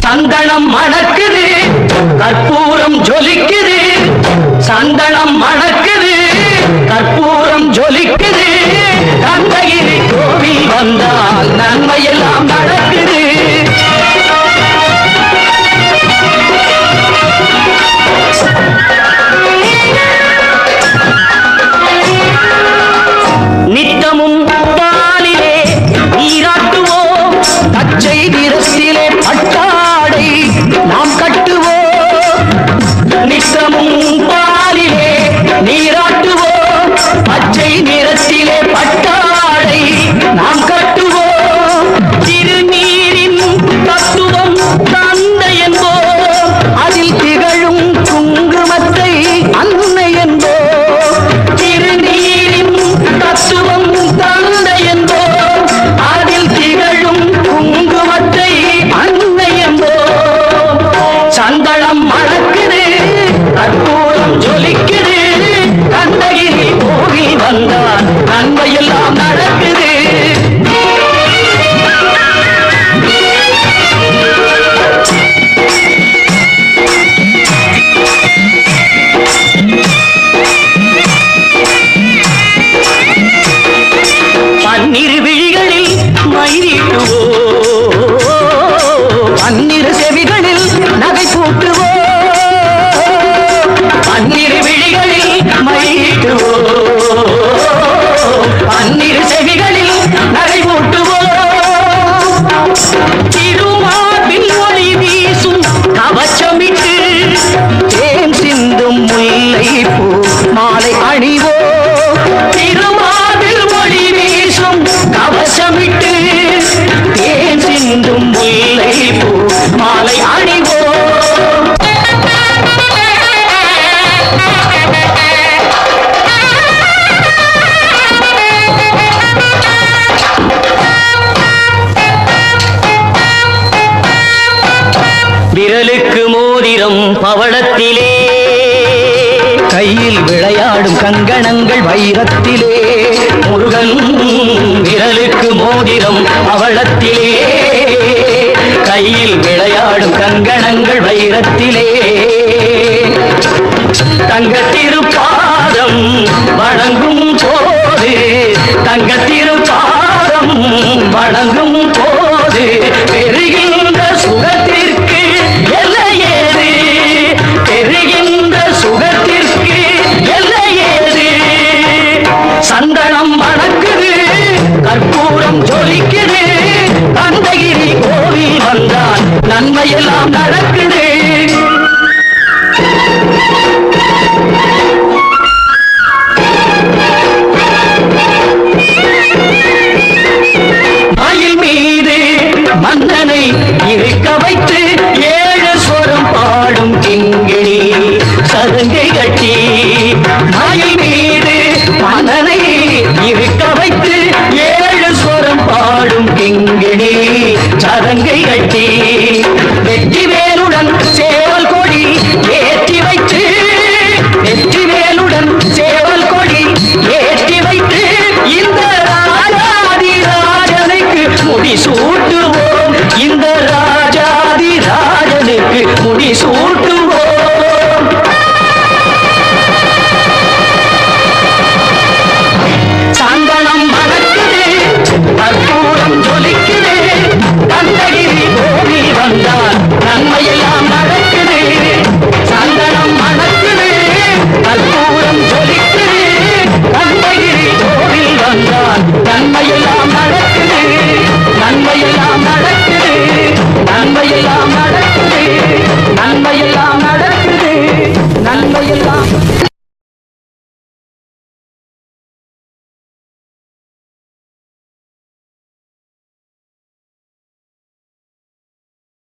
சந்தனம் மணக்குது, கற்பூரம் ஜொலிக்குது. சந்தனம் மணக்குது, கற்பூரம் ஜொலிக்குது. கந்தகிரி கோவில் வந்தால் நன்மையெல்லாம் நடக்குது. நித்தமும் பாலிலே நீராட்டுவோம், பச்சை நிறத்திலே பட்டாடை நாம் கட்டுவோம். நித்தமும் பாலிலே நீராட்டுவோம், பச்சை நிறத்திலே பட்டாடை நாம் கட்டுவோம். திருநீரின் தத்துவம் தந்தை என்போம், அதில் திகழும் குங்குமத்தை அன்னை என்போம். திருநீரின் தத்துவம் தந்தை என்போம், அதில் திகழும் குங்குமத்தை அன்னை என்போம். சந்தனம் மணக்குது, கற்பூரம் ஜொலிக்குது. கந்தகிரி கோவில் வந்தால் நன்மையெல்லாம் நடக்குது. பன்னிரு விழிகளில் மயிலிட்டுவோம், பன்னிரு செவிகளில் நகை பூட்டுவோம். பன்னிரு விழிகளில் மயிலிட்டுவோம், பன்னிரு செவிகளில் நகை பூட்டுவோம். திருமார்பில் ஒளி வீசும் கவச்சமிட்டு தேன் சிந்தும் முல்லை பூ மாலை அணிவோம். திருமார்பில் ஒளி வீசும் கவசமிட்டு தேன் சிந்தும் முல்லை பூ மாலை அணிவோம். விரலுக்கு மோதிரம் பவளத்திலே, கையில் விளையாடும் கங்கணங்கள் வைரத்திலே. முருகன் விரலுக்கு மோதிரம் பவளத்திலே, கையில் விளையாடும் கங்கணங்கள் வைரத்திலே. தங்கத்திருப்பாதம் வணங்கும் போது, தங்கத்திருப்பாதம் வணங்கும் போது பெறுகின்ற சுகத்திற்கு எல்லையேது, பெறுகின்ற சுகத்திற்கு எல்லையேது. சந்தனம் மணக்குது, கற்பூரம் ஜொலிக்குது. கந்தகிரி கோவில் வந்தால் நன்மையெல்லாம் நடக்குது.